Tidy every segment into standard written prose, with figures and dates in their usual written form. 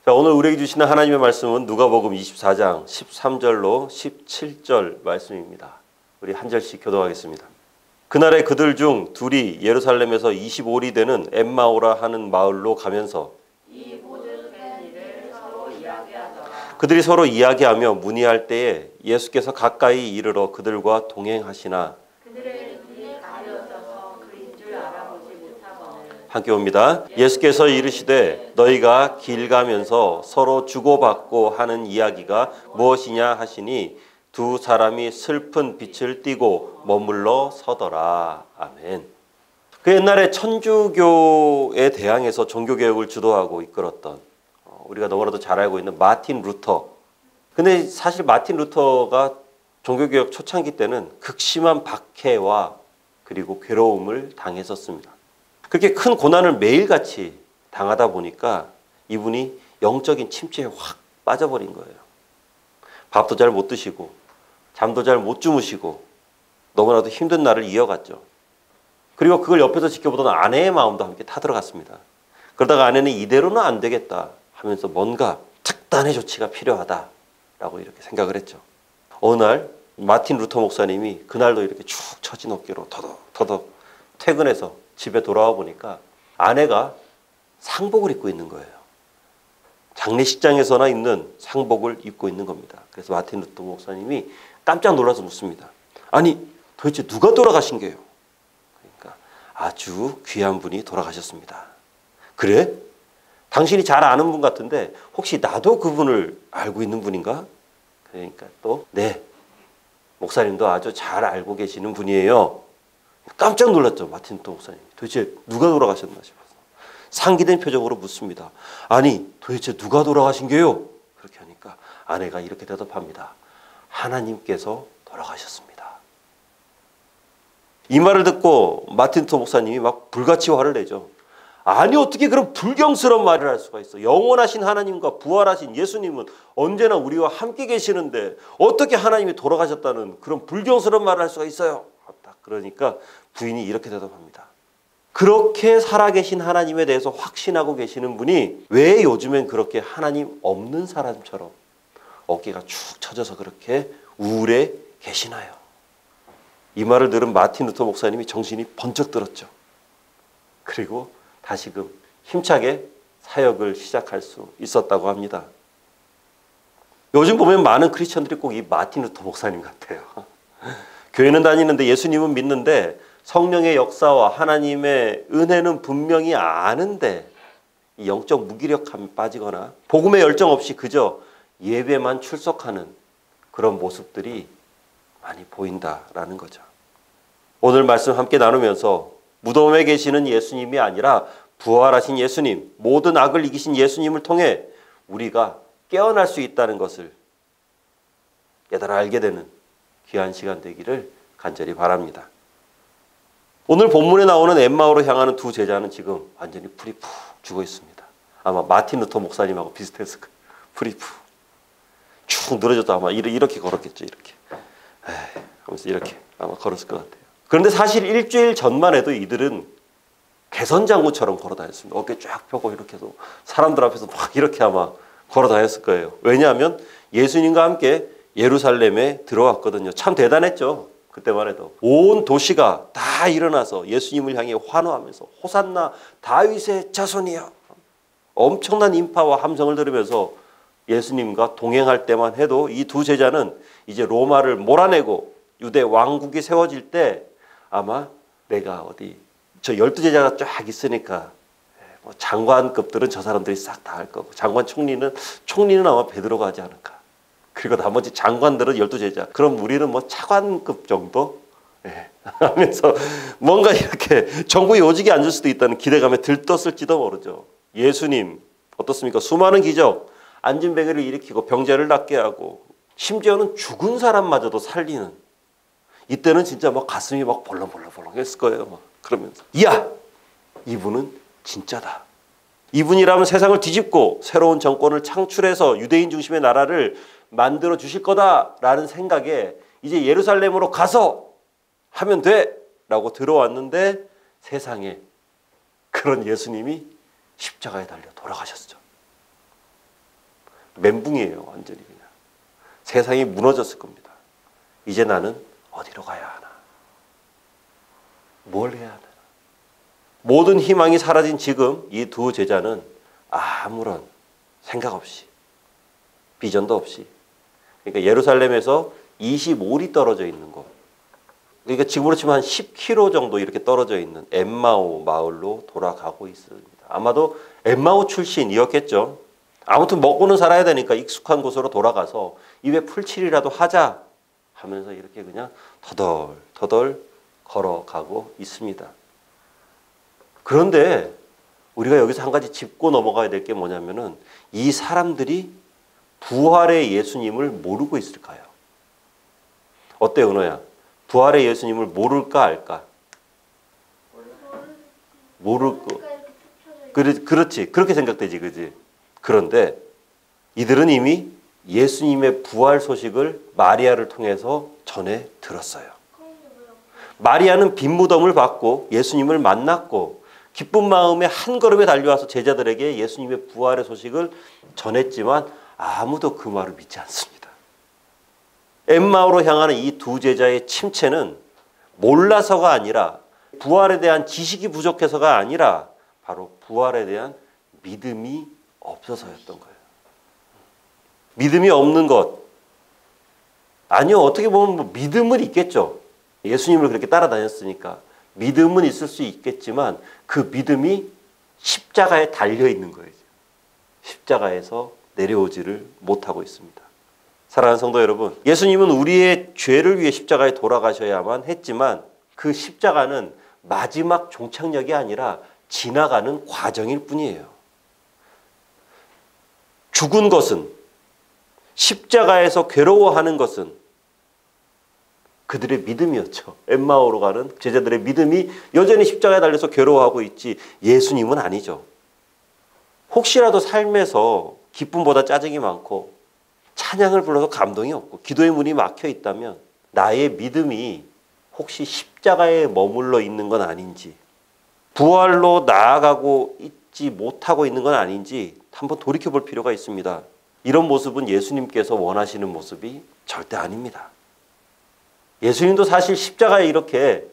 자, 오늘 우리에게 주시는 하나님의 말씀은 누가복음 24장 13절로 17절 말씀입니다. 우리 한 절씩 교독하겠습니다. 그날에 그들 중 둘이 예루살렘에서 25里되는 엠마오라 하는 마을로 가면서 이 모든 된 일을 서로 이야기하더라. 그들이 서로 이야기하며 문의할 때에 예수께서 가까이 이르러 그들과 동행하시나 그들의 눈이 가려져서 그인 줄 알아보지 못하거늘. 함께 옵니다. 예수께서 이르시되 너희가 길 가면서 서로 주고받고 하는 이야기가 무엇이냐 하시니 두 사람이 슬픈 빛을 띠고 머물러 서더라. 아멘. 그 옛날에 천주교에 대항해서 종교개혁을 주도하고 이끌었던 우리가 너무나도 잘 알고 있는 마틴 루터. 근데 사실 마틴 루터가 종교개혁 초창기 때는 극심한 박해와 그리고 괴로움을 당했었습니다. 그렇게 큰 고난을 매일같이 당하다 보니까 이분이 영적인 침체에 확 빠져버린 거예요. 밥도 잘 못 드시고 잠도 잘 못 주무시고 너무나도 힘든 날을 이어갔죠. 그리고 그걸 옆에서 지켜보던 아내의 마음도 함께 타들어갔습니다. 그러다가 아내는 이대로는 안 되겠다 하면서 뭔가 특단의 조치가 필요하다라고 이렇게 생각을 했죠. 어느 날 마틴 루터 목사님이 그날도 이렇게 축 처진 어깨로 더덕 퇴근해서 집에 돌아와 보니까 아내가 상복을 입고 있는 거예요. 장례식장에서나 입는 상복을 입고 있는 겁니다. 그래서 마틴 루터 목사님이 깜짝 놀라서 묻습니다. 아니 도대체 누가 돌아가신 게요? 그러니까 아주 귀한 분이 돌아가셨습니다. 그래? 당신이 잘 아는 분 같은데 혹시 나도 그분을 알고 있는 분인가? 그러니까 또 네, 목사님도 아주 잘 알고 계시는 분이에요. 깜짝 놀랐죠. 마틴 루터 목사님. 도대체 누가 돌아가셨나 싶어서 상기된 표정으로 묻습니다. 아니 도대체 누가 돌아가신 게요? 그렇게 하니까 아내가 이렇게 대답합니다. 하나님께서 돌아가셨습니다. 이 말을 듣고 마틴 루터 목사님이 막 불같이 화를 내죠. 아니 어떻게 그런 불경스러운 말을 할 수가 있어. 영원하신 하나님과 부활하신 예수님은 언제나 우리와 함께 계시는데 어떻게 하나님이 돌아가셨다는 그런 불경스러운 말을 할 수가 있어요. 딱 그러니까 부인이 이렇게 대답합니다. 그렇게 살아계신 하나님에 대해서 확신하고 계시는 분이 왜 요즘엔 그렇게 하나님 없는 사람처럼 어깨가 축 처져서 그렇게 우울해 계시나요? 이 말을 들은 마틴 루터 목사님이 정신이 번쩍 들었죠. 그리고 다시금 힘차게 사역을 시작할 수 있었다고 합니다. 요즘 보면 많은 크리스천들이 꼭 이 마틴 루터 목사님 같아요. 교회는 다니는데 예수님은 믿는데 성령의 역사와 하나님의 은혜는 분명히 아는데 이 영적 무기력함에 빠지거나 복음의 열정 없이 그저 예배만 출석하는 그런 모습들이 많이 보인다라는 거죠. 오늘 말씀 함께 나누면서 무덤에 계시는 예수님이 아니라 부활하신 예수님, 모든 악을 이기신 예수님을 통해 우리가 깨어날 수 있다는 것을 깨달아 알게 되는 귀한 시간 되기를 간절히 바랍니다. 오늘 본문에 나오는 엠마오로 향하는 두 제자는 지금 완전히 풀이 푹 죽어 있습니다. 아마 마틴 루터 목사님하고 비슷했을 거예요. 풀이 푹 쭉 늘어져도 아마 이렇게 걸었겠죠. 이렇게 하면서 이렇게 아마 걸었을 것 같아요. 그런데 사실 일주일 전만 해도 이들은 개선장구처럼 걸어 다녔습니다. 어깨 쫙 펴고 이렇게 해서 사람들 앞에서 막 이렇게 아마 걸어 다녔을 거예요. 왜냐하면 예수님과 함께 예루살렘에 들어왔거든요. 참 대단했죠. 그때만 해도 온 도시가 다 일어나서 예수님을 향해 환호하면서 호산나 다윗의 자손이여, 엄청난 인파와 함성을 들으면서 예수님과 동행할 때만 해도 이 두 제자는 이제 로마를 몰아내고 유대 왕국이 세워질 때 아마 내가 어디 저 12제자가 쫙 있으니까 뭐 장관급들은 저 사람들이 싹 다 할 거고 장관 총리는 아마 베드로가 하지 않을까. 그리고 나머지 장관들은 12제자. 그럼 우리는 뭐 차관급 정도? 하면서 뭔가 이렇게 정부의 요직에 앉을 수도 있다는 기대감에 들떴을지도 모르죠. 예수님 어떻습니까? 수많은 기적, 앉은 뱅이를 일으키고 병자를 낫게 하고 심지어는 죽은 사람마저도 살리는, 이때는 진짜 막 가슴이 막 벌렁벌렁 했을 거예요. 막 그러면서 이야, 이분은 진짜다. 이분이라면 세상을 뒤집고 새로운 정권을 창출해서 유대인 중심의 나라를 만들어 주실 거다라는 생각에 이제 예루살렘으로 가서 하면 돼라고 들어왔는데 세상에 그런 예수님이 십자가에 달려 돌아가셨죠. 멘붕이에요. 완전히 그냥. 세상이 무너졌을 겁니다. 이제 나는 어디로 가야 하나? 뭘 해야 하나? 모든 희망이 사라진 지금 이 두 제자는 아무런 생각 없이, 비전도 없이, 그러니까 예루살렘에서 25리 떨어져 있는 곳, 그러니까 지금으로 치면 한 10km 정도 이렇게 떨어져 있는 엠마오 마을로 돌아가고 있습니다. 아마도 엠마오 출신이었겠죠. 아무튼 먹고는 살아야 되니까 익숙한 곳으로 돌아가서 입에 풀칠이라도 하자 하면서 이렇게 그냥 터덜터덜 걸어가고 있습니다. 그런데 우리가 여기서 한 가지 짚고 넘어가야 될 게 뭐냐면은 이 사람들이 부활의 예수님을 모르고 있을까요? 어때, 은호야? 부활의 예수님을 모를까 알까? 모를 거. 그렇지. 그렇게 생각되지, 그지? 그런데 이들은 이미 예수님의 부활 소식을 마리아를 통해서 전해 들었어요. 마리아는 빈 무덤을 받고 예수님을 만났고 기쁜 마음에 한 걸음에 달려와서 제자들에게 예수님의 부활의 소식을 전했지만 아무도 그 말을 믿지 않습니다. 엠마오로 향하는 이 두 제자의 침체는 몰라서가 아니라 부활에 대한 지식이 부족해서가 아니라 바로 부활에 대한 믿음이 없어서였던 거예요. 믿음이 없는 것. 아니요. 어떻게 보면 뭐 믿음은 있겠죠. 예수님을 그렇게 따라다녔으니까. 믿음은 있을 수 있겠지만 그 믿음이 십자가에 달려있는 거예요. 십자가에서 내려오지를 못하고 있습니다. 사랑하는 성도 여러분, 예수님은 우리의 죄를 위해 십자가에 돌아가셔야만 했지만 그 십자가는 마지막 종착역이 아니라 지나가는 과정일 뿐이에요. 죽은 것은, 십자가에서 괴로워하는 것은 그들의 믿음이었죠. 엠마오로 가는 제자들의 믿음이 여전히 십자가에 달려서 괴로워하고 있지 예수님은 아니죠. 혹시라도 삶에서 기쁨보다 짜증이 많고 찬양을 불러서 감동이 없고 기도의 문이 막혀 있다면 나의 믿음이 혹시 십자가에 머물러 있는 건 아닌지, 부활로 나아가고 있지 못하고 있는 건 아닌지 한번 돌이켜볼 필요가 있습니다. 이런 모습은 예수님께서 원하시는 모습이 절대 아닙니다. 예수님도 사실 십자가에 이렇게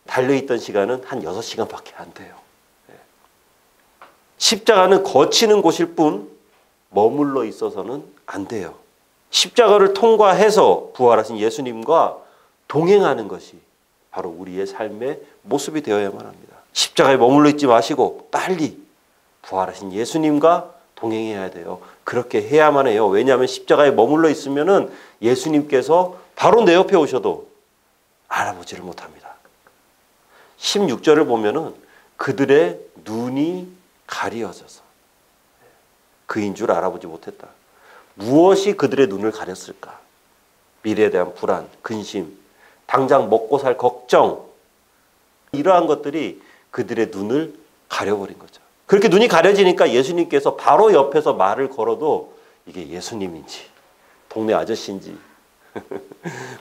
달려있던 시간은 한 6시간밖에 안 돼요. 십자가는 거치는 곳일 뿐 머물러 있어서는 안 돼요. 십자가를 통과해서 부활하신 예수님과 동행하는 것이 바로 우리의 삶의 모습이 되어야만 합니다. 십자가에 머물러 있지 마시고 빨리 부활하신 예수님과 동행해야 돼요. 그렇게 해야만 해요. 왜냐하면 십자가에 머물러 있으면은 예수님께서 바로 내 옆에 오셔도 알아보지를 못합니다. 16절을 보면은 그들의 눈이 가리어져서 그인 줄 알아보지 못했다. 무엇이 그들의 눈을 가렸을까? 미래에 대한 불안, 근심, 당장 먹고 살 걱정, 이러한 것들이 그들의 눈을 가려버린 거죠. 그렇게 눈이 가려지니까 예수님께서 바로 옆에서 말을 걸어도 이게 예수님인지 동네 아저씨인지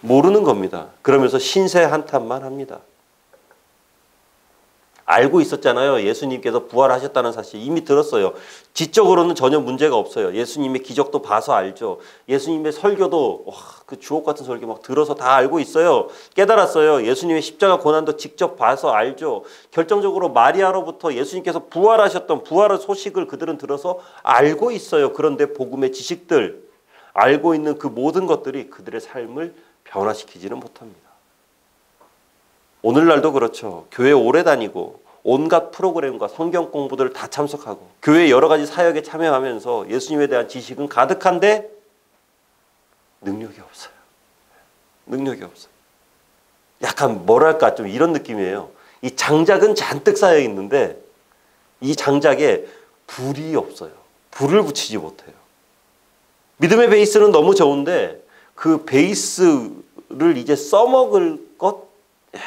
모르는 겁니다. 그러면서 신세 한탄만 합니다. 알고 있었잖아요. 예수님께서 부활하셨다는 사실 이미 들었어요. 지적으로는 전혀 문제가 없어요. 예수님의 기적도 봐서 알죠. 예수님의 설교도 그 주옥 같은 설교 막 들어서 다 알고 있어요. 깨달았어요. 예수님의 십자가 고난도 직접 봐서 알죠. 결정적으로 마리아로부터 예수님께서 부활하셨던 부활의 소식을 그들은 들어서 알고 있어요. 그런데 복음의 지식들, 알고 있는 그 모든 것들이 그들의 삶을 변화시키지는 못합니다. 오늘날도 그렇죠. 교회 오래 다니고 온갖 프로그램과 성경 공부들을 다 참석하고 교회 여러 가지 사역에 참여하면서 예수님에 대한 지식은 가득한데 능력이 없어요. 능력이 없어요. 약간 뭐랄까 좀 이런 느낌이에요. 이 장작은 잔뜩 쌓여 있는데 이 장작에 불이 없어요. 불을 붙이지 못해요. 믿음의 베이스는 너무 좋은데 그 베이스를 이제 써먹을 것?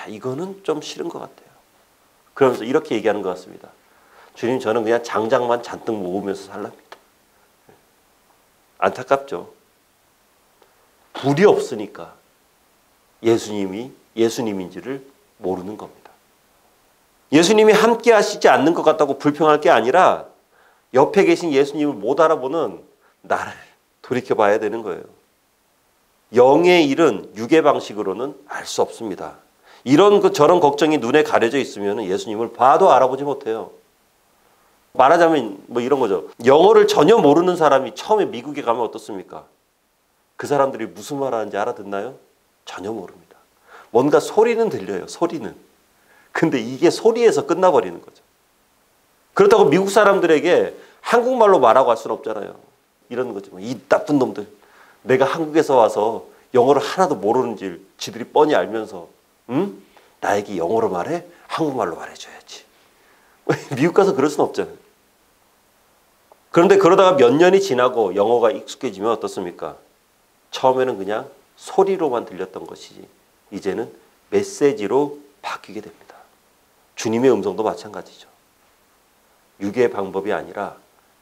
이거는 좀 싫은 것 같아요. 그러면서 이렇게 얘기하는 것 같습니다. 주님, 저는 그냥 장작만 잔뜩 모으면서 살랍니다. 안타깝죠. 불이 없으니까 예수님이 예수님인지를 모르는 겁니다. 예수님이 함께 하시지 않는 것 같다고 불평할 게 아니라 옆에 계신 예수님을 못 알아보는 나를 돌이켜봐야 되는 거예요. 영의 일은 육의 방식으로는 알 수 없습니다. 이런 저런 걱정이 눈에 가려져 있으면 예수님을 봐도 알아보지 못해요. 말하자면 뭐 이런 거죠. 영어를 전혀 모르는 사람이 처음에 미국에 가면 어떻습니까? 그 사람들이 무슨 말 하는지 알아듣나요? 전혀 모릅니다. 뭔가 소리는 들려요. 소리는. 근데 이게 소리에서 끝나버리는 거죠. 그렇다고 미국 사람들에게 한국말로 말하고 할 수는 없잖아요. 이런 거죠. 이 나쁜 놈들. 내가 한국에서 와서 영어를 하나도 모르는지 지들이 뻔히 알면서 나에게 영어로 말해? 한국말로 말해줘야지. 미국 가서 그럴 수는 없잖아요. 그런데 그러다가 몇 년이 지나고 영어가 익숙해지면 어떻습니까? 처음에는 그냥 소리로만 들렸던 것이지 이제는 메시지로 바뀌게 됩니다. 주님의 음성도 마찬가지죠. 육의 방법이 아니라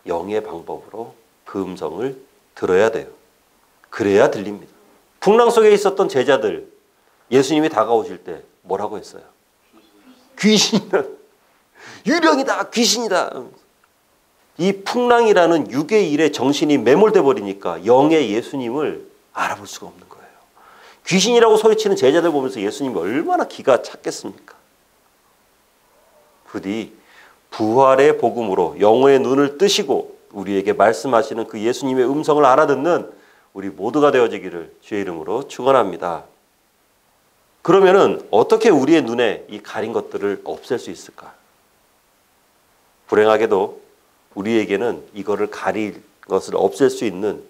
영의 방법으로 그 음성을 들어야 돼요. 그래야 들립니다. 풍랑 속에 있었던 제자들, 예수님이 다가오실 때 뭐라고 했어요? 귀신이다. 유령이다. 귀신이다. 이 풍랑이라는 육의 일에 정신이 매몰돼 버리니까 영의 예수님을 알아볼 수가 없는 거예요. 귀신이라고 소리치는 제자들 보면서 예수님이 얼마나 기가 찼겠습니까? 부디 부활의 복음으로 영혼의 눈을 뜨시고 우리에게 말씀하시는 그 예수님의 음성을 알아듣는 우리 모두가 되어지기를 주의 이름으로 축원합니다. 그러면은 어떻게 우리의 눈에 이 가린 것들을 없앨 수 있을까? 불행하게도 우리에게는 이거를 가릴 것을 없앨 수 있는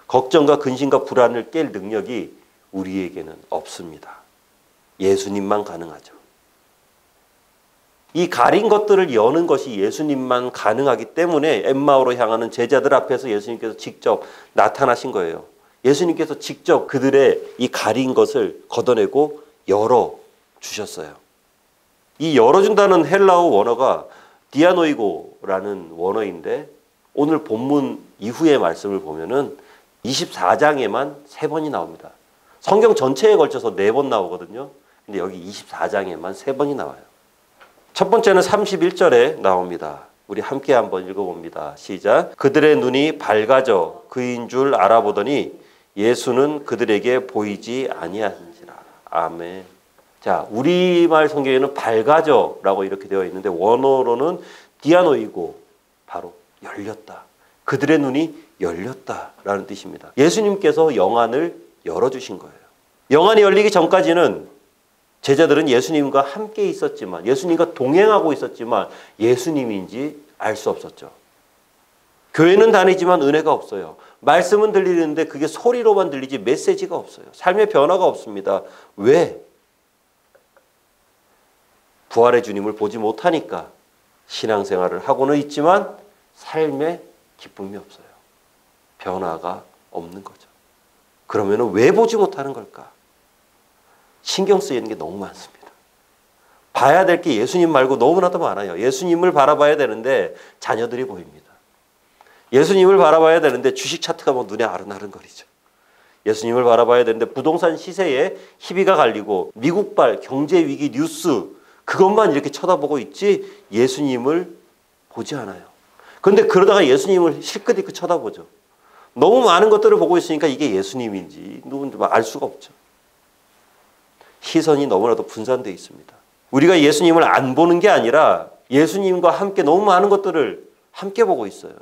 걱정과 근심과 불안을 깰 능력이 우리에게는 없습니다. 예수님만 가능하죠. 이 가린 것들을 여는 것이 예수님만 가능하기 때문에 엠마오로 향하는 제자들 앞에서 예수님께서 직접 나타나신 거예요. 예수님께서 직접 그들의 이 가린 것을 걷어내고 열어주셨어요. 이 열어준다는 헬라어 원어가 디아노이고라는 원어인데 오늘 본문 이후의 말씀을 보면은 24장에만 3번이 나옵니다. 성경 전체에 걸쳐서 4번 나오거든요. 근데 여기 24장에만 3번이 나와요. 첫 번째는 31절에 나옵니다. 우리 함께 한번 읽어봅니다. 시작. 그들의 눈이 밝아져 그인 줄 알아보더니 예수는 그들에게 보이지 아니하신지라. 아멘. 자, 우리말 성경에는 밝아져라고 이렇게 되어 있는데 원어로는 디아노이고 바로 열렸다. 그들의 눈이 열렸다라는 뜻입니다. 예수님께서 영안을 열어주신 거예요. 영안이 열리기 전까지는 제자들은 예수님과 함께 있었지만 예수님과 동행하고 있었지만 예수님인지 알 수 없었죠. 교회는 다니지만 은혜가 없어요. 말씀은 들리는데 그게 소리로만 들리지 메시지가 없어요. 삶의 변화가 없습니다. 왜? 부활의 주님을 보지 못하니까 신앙생활을 하고는 있지만 삶에 기쁨이 없어요. 변화가 없는 거죠. 그러면 왜 보지 못하는 걸까? 신경 쓰이는 게 너무 많습니다. 봐야 될 게 예수님 말고 너무나도 많아요. 예수님을 바라봐야 되는데 자녀들이 보입니다. 예수님을 바라봐야 되는데 주식 차트가 뭐 눈에 아른아른거리죠. 예수님을 바라봐야 되는데 부동산 시세에 희비가 갈리고 미국발 경제위기 뉴스 그것만 이렇게 쳐다보고 있지 예수님을 보지 않아요. 그런데 그러다가 예수님을 실컷 이렇게 쳐다보죠. 너무 많은 것들을 보고 있으니까 이게 예수님인지 누군지 알 수가 없죠. 시선이 너무나도 분산되어 있습니다. 우리가 예수님을 안 보는 게 아니라 예수님과 함께 너무 많은 것들을 함께 보고 있어요.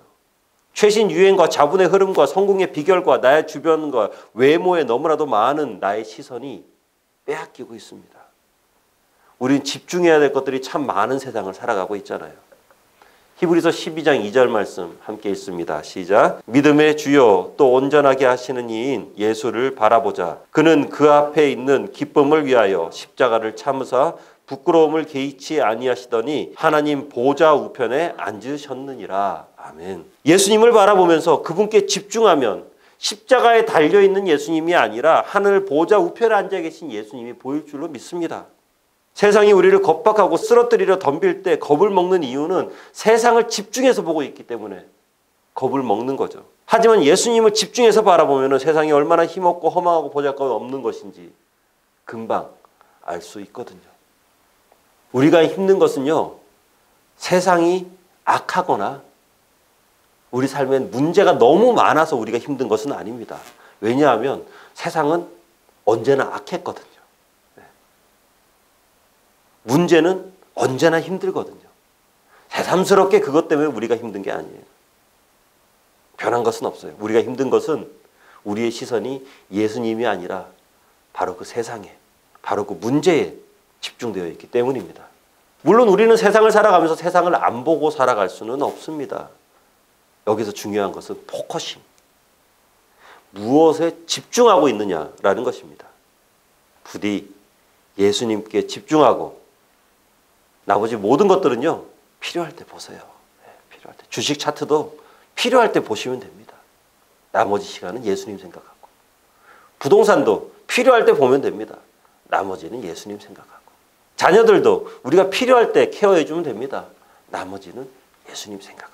최신 유행과 자본의 흐름과 성공의 비결과 나의 주변과 외모에 너무나도 많은 나의 시선이 빼앗기고 있습니다. 우리는 집중해야 될 것들이 참 많은 세상을 살아가고 있잖아요. 히브리서 12장 2절 말씀 함께 읽습니다. 시작. 믿음의 주요 또 온전하게 하시는 이인 예수를 바라보자. 그는 그 앞에 있는 기쁨을 위하여 십자가를 참으사 부끄러움을 개의치 아니하시더니 하나님 보좌 우편에 앉으셨느니라. 아멘. 예수님을 바라보면서 그분께 집중하면 십자가에 달려있는 예수님이 아니라 하늘 보좌 우편에 앉아 계신 예수님이 보일 줄로 믿습니다. 세상이 우리를 겁박하고 쓰러뜨리려 덤빌 때 겁을 먹는 이유는 세상을 집중해서 보고 있기 때문에 겁을 먹는 거죠. 하지만 예수님을 집중해서 바라보면 세상이 얼마나 힘없고 험하고 보잘것없는 것인지 금방 알 수 있거든요. 우리가 힘든 것은요, 세상이 악하거나 우리 삶엔 문제가 너무 많아서 우리가 힘든 것은 아닙니다. 왜냐하면 세상은 언제나 악했거든요. 문제는 언제나 힘들거든요. 새삼스럽게 그것 때문에 우리가 힘든 게 아니에요. 변한 것은 없어요. 우리가 힘든 것은 우리의 시선이 예수님이 아니라 바로 그 세상에, 바로 그 문제에 집중되어 있기 때문입니다. 물론 우리는 세상을 살아가면서 세상을 안 보고 살아갈 수는 없습니다. 여기서 중요한 것은 포커싱. 무엇에 집중하고 있느냐라는 것입니다. 부디 예수님께 집중하고 나머지 모든 것들은요, 필요할 때 보세요. 필요할 때. 주식 차트도 필요할 때 보시면 됩니다. 나머지 시간은 예수님 생각하고. 부동산도 필요할 때 보면 됩니다. 나머지는 예수님 생각하고. 자녀들도 우리가 필요할 때 케어해 주면 됩니다. 나머지는 예수님 생각하고.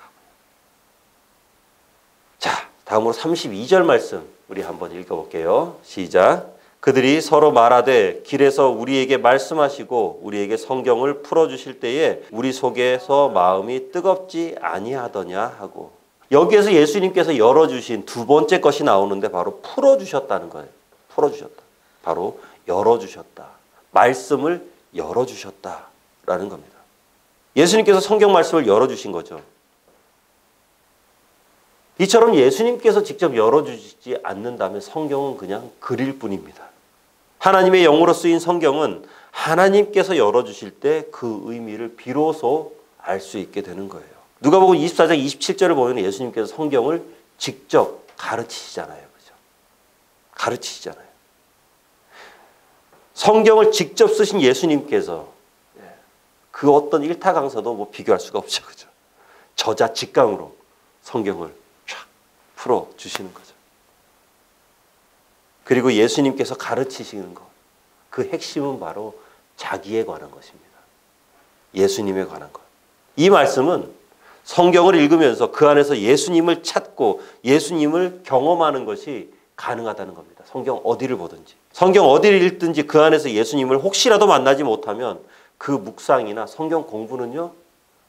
자, 다음으로 32절 말씀 우리 한번 읽어볼게요. 시작. 그들이 서로 말하되 길에서 우리에게 말씀하시고 우리에게 성경을 풀어주실 때에 우리 속에서 마음이 뜨겁지 아니하더냐 하고. 여기에서 예수님께서 열어주신 두 번째 것이 나오는데 바로 풀어주셨다는 거예요. 풀어주셨다. 바로 열어주셨다. 말씀을 열어주셨다라는 겁니다. 예수님께서 성경 말씀을 열어주신 거죠. 이처럼 예수님께서 직접 열어주지 않는다면 성경은 그냥 글일 뿐입니다. 하나님의 영으로 쓰인 성경은 하나님께서 열어주실 때 그 의미를 비로소 알 수 있게 되는 거예요. 누가복음 24장 27절을 보면 예수님께서 성경을 직접 가르치시잖아요. 그죠? 가르치시잖아요. 성경을 직접 쓰신 예수님께서 그 어떤 일타 강사도 뭐 비교할 수가 없죠. 그죠? 저자 직강으로 성경을 쫙 풀어주시는 거죠. 그리고 예수님께서 가르치시는 것, 그 핵심은 바로 자기에 관한 것입니다. 예수님에 관한 것. 이 말씀은 성경을 읽으면서 그 안에서 예수님을 찾고 예수님을 경험하는 것이 가능하다는 겁니다. 성경 어디를 보든지. 성경 어디를 읽든지 그 안에서 예수님을 혹시라도 만나지 못하면 그 묵상이나 성경 공부는요,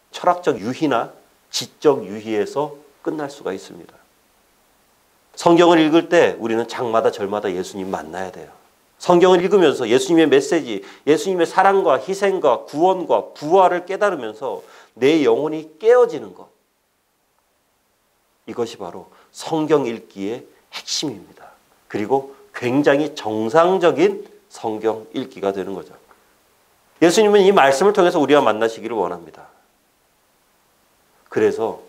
철학적 유희나 지적 유희에서 끝날 수가 있습니다. 성경을 읽을 때 우리는 장마다 절마다 예수님 만나야 돼요. 성경을 읽으면서 예수님의 메시지, 예수님의 사랑과 희생과 구원과 부활을 깨달으면서 내 영혼이 깨어지는 것. 이것이 바로 성경 읽기의 핵심입니다. 그리고 굉장히 정상적인 성경 읽기가 되는 거죠. 예수님은 이 말씀을 통해서 우리와 만나시기를 원합니다. 그래서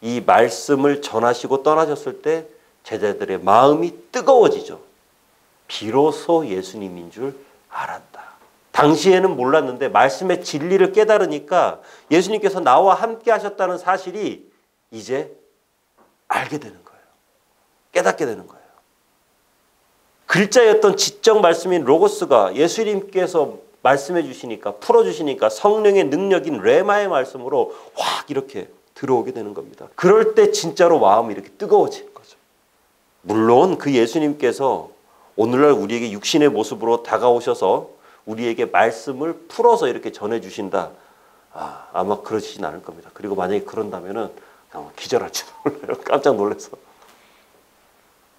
이 말씀을 전하시고 떠나셨을 때 제자들의 마음이 뜨거워지죠. 비로소 예수님인 줄 알았다. 당시에는 몰랐는데 말씀의 진리를 깨달으니까 예수님께서 나와 함께 하셨다는 사실이 이제 알게 되는 거예요. 깨닫게 되는 거예요. 글자였던 지적 말씀인 로고스가 예수님께서 말씀해 주시니까, 풀어주시니까 성령의 능력인 레마의 말씀으로 확 이렇게 들어오게 되는 겁니다. 그럴 때 진짜로 마음이 이렇게 뜨거워지는 거죠. 물론 그 예수님께서 오늘날 우리에게 육신의 모습으로 다가오셔서 우리에게 말씀을 풀어서 이렇게 전해주신다. 아마 그러시진 않을 겁니다. 그리고 만약에 그런다면은 기절할지도 몰라요. 깜짝 놀라서.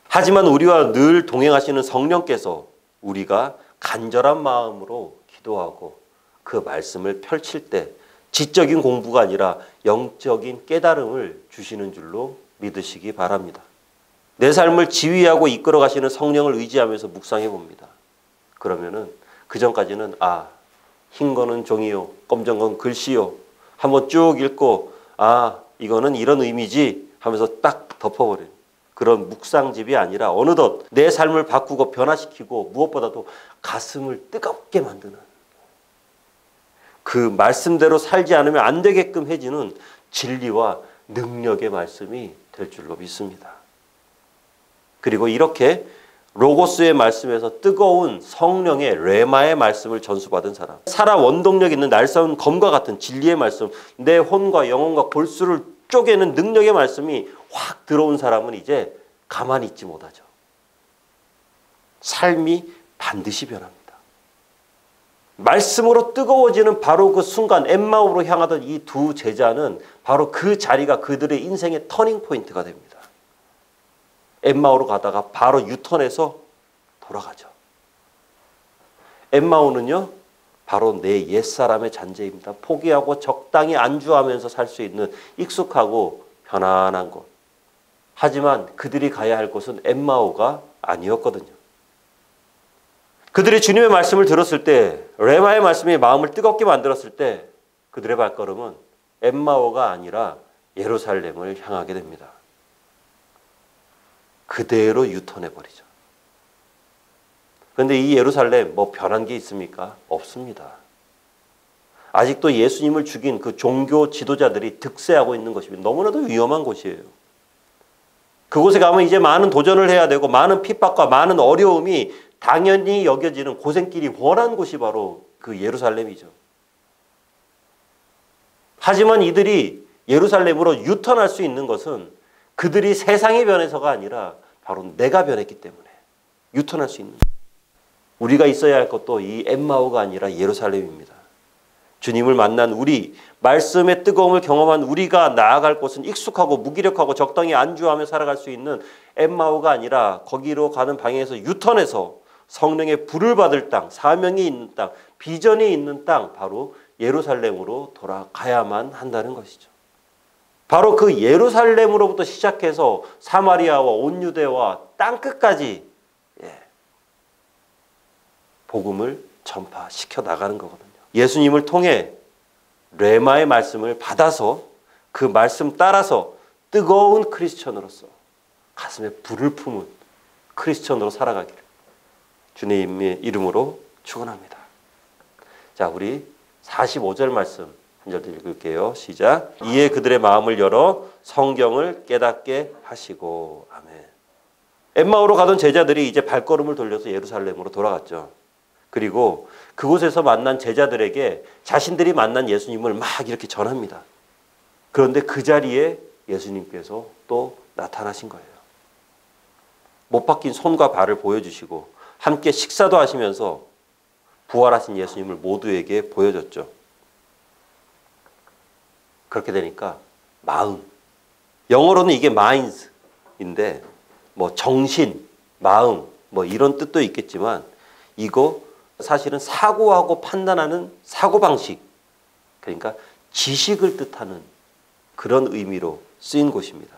하지만 우리와 늘 동행하시는 성령께서 우리가 간절한 마음으로 기도하고 그 말씀을 펼칠 때 지적인 공부가 아니라 영적인 깨달음을 주시는 줄로 믿으시기 바랍니다. 내 삶을 지휘하고 이끌어 가시는 성령을 의지하면서 묵상해 봅니다. 그러면은 그 전까지는 흰 거는 종이요, 검정 건 글씨요. 한번 쭉 읽고 이거는 이런 의미지 하면서 딱 덮어버리는 그런 묵상집이 아니라 어느덧 내 삶을 바꾸고 변화시키고 무엇보다도 가슴을 뜨겁게 만드는 그 말씀대로 살지 않으면 안 되게끔 해주는 진리와 능력의 말씀이 될 줄로 믿습니다. 그리고 이렇게 로고스의 말씀에서 뜨거운 성령의 레마의 말씀을 전수받은 사람, 살아 원동력 있는 날싸운 검과 같은 진리의 말씀, 내 혼과 영혼과 골수를 쪼개는 능력의 말씀이 확 들어온 사람은 이제 가만히 있지 못하죠. 삶이 반드시 변합니다. 말씀으로 뜨거워지는 바로 그 순간 엠마오로 향하던 이 두 제자는 바로 그 자리가 그들의 인생의 터닝 포인트가 됩니다. 엠마오로 가다가 바로 유턴해서 돌아가죠. 엠마오는요, 바로 내 옛사람의 잔재입니다. 포기하고 적당히 안주하면서 살 수 있는 익숙하고 편안한 곳. 하지만 그들이 가야 할 곳은 엠마오가 아니었거든요. 그들이 주님의 말씀을 들었을 때, 레마의 말씀이 마음을 뜨겁게 만들었을 때 그들의 발걸음은 엠마오가 아니라 예루살렘을 향하게 됩니다. 그대로 유턴해버리죠. 그런데 이 예루살렘 뭐 변한 게 있습니까? 없습니다. 아직도 예수님을 죽인 그 종교 지도자들이 득세하고 있는 것입니다. 너무나도 위험한 곳이에요. 그곳에 가면 이제 많은 도전을 해야 되고 많은 핍박과 많은 어려움이 당연히 여겨지는 고생길이 훤한 곳이 바로 그 예루살렘이죠. 하지만 이들이 예루살렘으로 유턴할 수 있는 것은 그들이 세상이 변해서가 아니라 바로 내가 변했기 때문에 유턴할 수 있는 거예요. 우리가 있어야 할 것도 이 엠마오가 아니라 예루살렘입니다. 주님을 만난 우리, 말씀의 뜨거움을 경험한 우리가 나아갈 곳은 익숙하고 무기력하고 적당히 안주하며 살아갈 수 있는 엠마오가 아니라 거기로 가는 방향에서 유턴해서 성령의 불을 받을 땅, 사명이 있는 땅, 비전이 있는 땅, 바로 예루살렘으로 돌아가야만 한다는 것이죠. 바로 그 예루살렘으로부터 시작해서 사마리아와 온 유대와 땅끝까지 복음을 전파시켜 나가는 거거든요. 예수님을 통해 레마의 말씀을 받아서 그 말씀 따라서 뜨거운 크리스천으로서 가슴에 불을 품은 크리스천으로 살아가기를 주님의 이름으로 축원합니다. 자, 우리 45절 말씀 한 절 읽을게요. 시작. 이에 그들의 마음을 열어 성경을 깨닫게 하시고. 아멘. 엠마오로 가던 제자들이 이제 발걸음을 돌려서 예루살렘으로 돌아갔죠. 그리고 그곳에서 만난 제자들에게 자신들이 만난 예수님을 막 이렇게 전합니다. 그런데 그 자리에 예수님께서 또 나타나신 거예요. 못 박힌 손과 발을 보여주시고 함께 식사도 하시면서 부활하신 예수님을 모두에게 보여줬죠. 그렇게 되니까 마음, 영어로는 이게 minds인데 뭐 정신, 마음 뭐 이런 뜻도 있겠지만 이거 사실은 사고하고 판단하는 사고방식, 그러니까 지식을 뜻하는 그런 의미로 쓰인 곳입니다.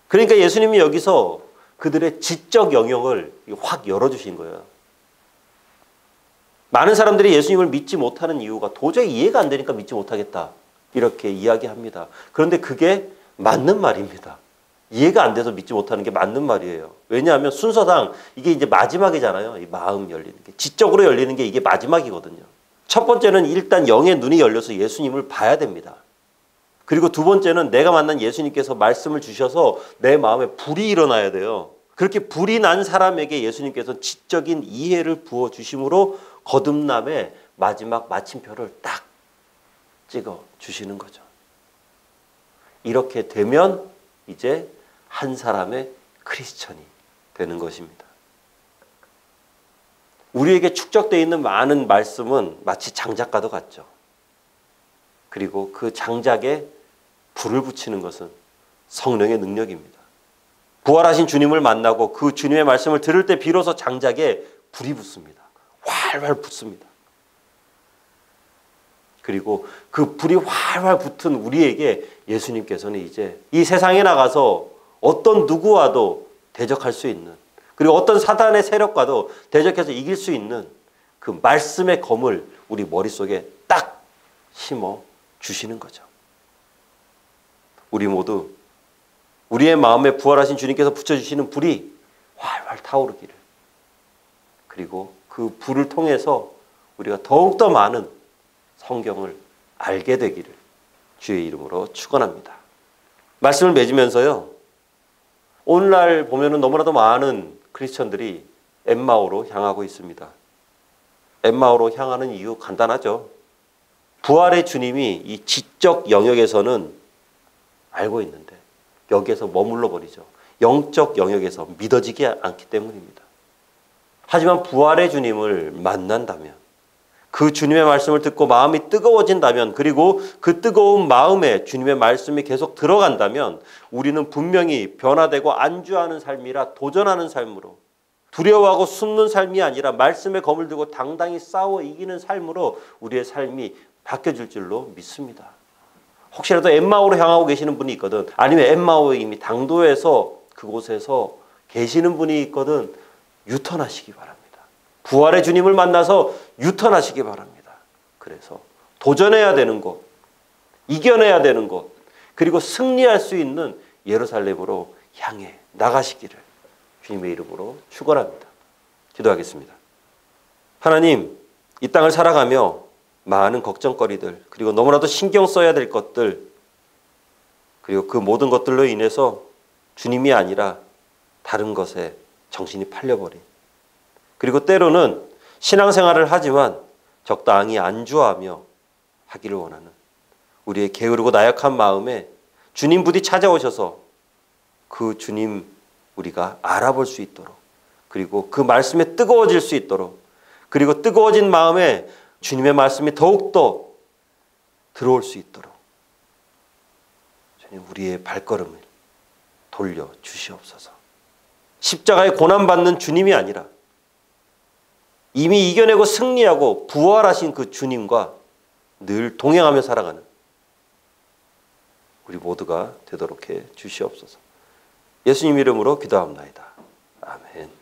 그러니까 예수님이 여기서 그들의 지적 영역을 확 열어주신 거예요. 많은 사람들이 예수님을 믿지 못하는 이유가 도저히 이해가 안 되니까 믿지 못하겠다 이렇게 이야기합니다. 그런데 그게 맞는 말입니다. 이해가 안 돼서 믿지 못하는 게 맞는 말이에요. 왜냐하면 순서상 이게 이제 마지막이잖아요. 이 마음 열리는 게. 지적으로 열리는 게 이게 마지막이거든요. 첫 번째는 일단 영의 눈이 열려서 예수님을 봐야 됩니다. 그리고 두 번째는 내가 만난 예수님께서 말씀을 주셔서 내 마음에 불이 일어나야 돼요. 그렇게 불이 난 사람에게 예수님께서 지적인 이해를 부어주심으로 거듭남의 마지막 마침표를 딱 찍어 주시는 거죠. 이렇게 되면 이제 한 사람의 크리스천이 되는 것입니다. 우리에게 축적되어 있는 많은 말씀은 마치 장작과도 같죠. 그리고 그 장작에 불을 붙이는 것은 성령의 능력입니다. 부활하신 주님을 만나고 그 주님의 말씀을 들을 때 비로소 장작에 불이 붙습니다. 활활 붙습니다. 그리고 그 불이 활활 붙은 우리에게 예수님께서는 이제 이 세상에 나가서 어떤 누구와도 대적할 수 있는, 그리고 어떤 사단의 세력과도 대적해서 이길 수 있는 그 말씀의 검을 우리 머릿속에 딱 심어 주시는 거죠. 우리 모두 우리의 마음에 부활하신 주님께서 붙여주시는 불이 활활 타오르기를, 그리고 그 불을 통해서 우리가 더욱더 많은 성경을 알게 되기를 주의 이름으로 축원합니다. 말씀을 맺으면서요, 오늘날 보면은 너무나도 많은 크리스천들이 엠마오로 향하고 있습니다. 엠마오로 향하는 이유 간단하죠. 부활의 주님이 이 지적 영역에서는 알고 있는데 여기에서 머물러 버리죠. 영적 영역에서 믿어지지 않기 때문입니다. 하지만 부활의 주님을 만난다면, 그 주님의 말씀을 듣고 마음이 뜨거워진다면, 그리고 그 뜨거운 마음에 주님의 말씀이 계속 들어간다면 우리는 분명히 변화되고 안주하는 삶이라 도전하는 삶으로, 두려워하고 숨는 삶이 아니라 말씀에 검을 들고 당당히 싸워 이기는 삶으로 우리의 삶이 바뀌어질 줄로 믿습니다. 혹시라도 엠마오로 향하고 계시는 분이 있거든, 아니면 엠마오에 이미 당도에서 그곳에서 계시는 분이 있거든, 유턴하시기 바랍니다. 부활의 주님을 만나서 유턴하시기 바랍니다. 그래서 도전해야 되는 것, 이겨내야 되는 것, 그리고 승리할 수 있는 예루살렘으로 향해 나가시기를 주님의 이름으로 축원합니다. 기도하겠습니다. 하나님, 이 땅을 살아가며 많은 걱정거리들, 그리고 너무나도 신경 써야 될 것들, 그리고 그 모든 것들로 인해서 주님이 아니라 다른 것에 정신이 팔려버린, 그리고 때로는 신앙생활을 하지만 적당히 안주하며 하기를 원하는 우리의 게으르고 나약한 마음에 주님 부디 찾아오셔서 그 주님 우리가 알아볼 수 있도록, 그리고 그 말씀에 뜨거워질 수 있도록, 그리고 뜨거워진 마음에 주님의 말씀이 더욱더 들어올 수 있도록 주님 우리의 발걸음을 돌려 주시옵소서. 십자가에 고난받는 주님이 아니라 이미 이겨내고 승리하고 부활하신 그 주님과 늘 동행하며 살아가는 우리 모두가 되도록 해 주시옵소서. 예수님 이름으로 기도합나이다. 아멘.